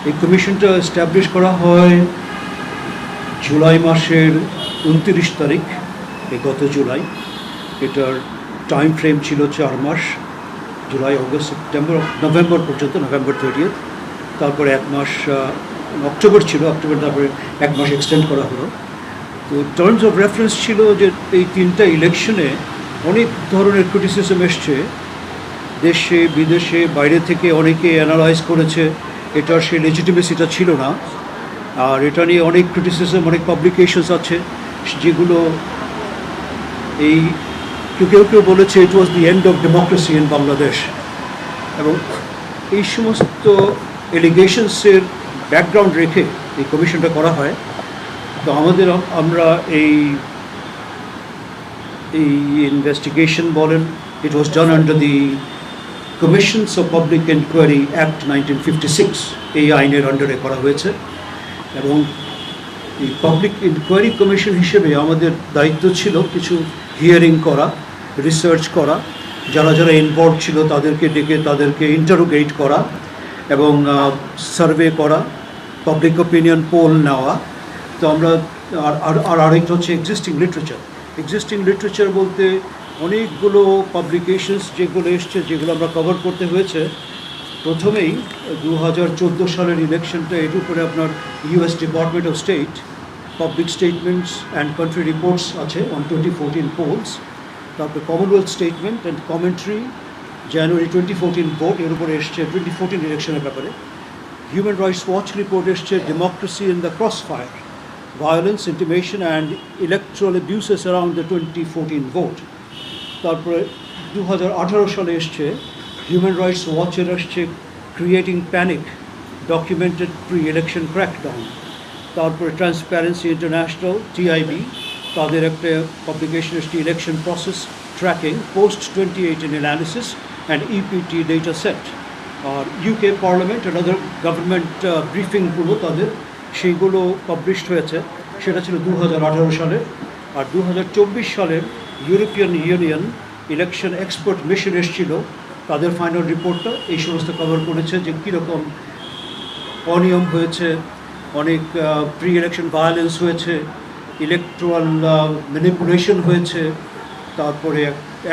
এই কমিশনটা এস্টাবলিশ করা হয় জুলাই মাসের 29 তারিখ, এই গত জুলাই। এটার টাইম ফ্রেম ছিল 4 মাস, জুলাই, অগস্ট, সেপ্টেম্বর, নভেম্বর পর্যন্ত, নভেম্বর 30। তারপরে 1 মাস অক্টোবর ছিল, অক্টোবর তারপরে 1 মাস এক্সটেন্ড করা হলো। তো টার্মস অফ রেফারেন্স ছিল যে এই 3টা ইলেকশনে অনেক ধরনের ক্রিটিসিজম এসছে, দেশে বিদেশে বাইরে থেকে অনেকে অ্যানালাইজ করেছে এটার সেই লেজিটিমেসিটা ছিল না। আর এটা নিয়ে অনেক ক্রিটিসিজম, অনেক পাবলিকেশনস আছে যেগুলো এই কেউ কেউ বলেছে it was the end of democracy in Bangladesh. এবং এই সমস্ত এলিগেশনসের ব্যাকগ্রাউন্ড রেখে এই কমিশনটা করা হয়। তো আমরা এই ইনভেস্টিগেশন বলেন, it was done under the commissions of public enquiry act 1956, এই আইনের আন্ডারে করা হয়েছে। এবং এই পাবলিক ইনকোয়ারি কমিশন হিসেবে আমাদের দায়িত্ব ছিল কিছু হিয়ারিং করা, রিসার্চ করা, যারা যারা ইনভলভ ছিল তাদেরকে ডেকে তাদেরকে ইন্টারোগেট করা এবং সার্ভে করা, পাবলিক ওপিনিয়ন পোল নেওয়া। তো আমরা আরেকটা হচ্ছে এক্সিস্টিং লিটারেচার বলতে অনেকগুলো পাবলিকেশনস যেগুলো এসছে, যেগুলো আমরা কভার করতে হয়েছে। প্রথমেই 2014 সালের ইলেকশনটা, এর উপরে আপনার US department of state public statements and country reports আছে অন 2014 পোলস। তারপরে Commonwealth statement and commentary January 2014 vote, এর উপরে এসছে 2014 ইলেকশনের ব্যাপারে। হিউম্যান রাইটস ওয়াচ রিপোর্ট এসছে democracy in the cross fire, violence, intimidation and electoral abuses around the 2014 vote. তারপরে 2018 সালে এসছে হিউম্যান রাইটস ওয়াচের এসছে creating panic, documented pre election crackdown. তারপরে ট্রান্সপারেন্সি ইন্টারন্যাশনাল, টিআইবি, তাদের একটা পাবলিকেশন এসছে election process tracking post 2018 analysis and EPT data set. আর UK parliament and other government ব্রিফিংগুলো তাদের সেইগুলো পাবলিশড হয়েছে, সেটা ছিল 2018 সালে। আর 2024 সালের European union election expert mission এসেছিল, তাদের ফাইনাল রিপোর্টটা এই সমস্ত কভার করেছে যে কীরকম অনিয়ম হয়েছে, অনেক প্রি ইলেকশন ভায়োলেন্স হয়েছে, ইলেকট্রাল ম্যানিপুলেশন হয়েছে, তারপরে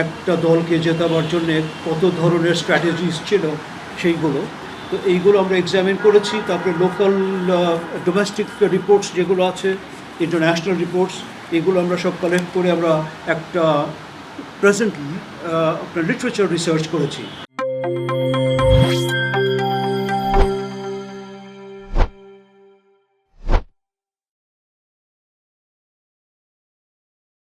একটা দলকে জেতাবার জন্যে কত ধরনের স্ট্র্যাটেজিস ছিল সেইগুলো। তো এইগুলো আমরা এক্সামিন করেছি। তারপরে লোকাল ডোমেস্টিক রিপোর্টস যেগুলো আছে, ইন্টারন্যাশনাল রিপোর্টস, এগুলো আমরা সব কালেক্ট করে আমরা একটা প্রেজেন্টলি আপনার লিটারেচার রিসার্চ করেছি।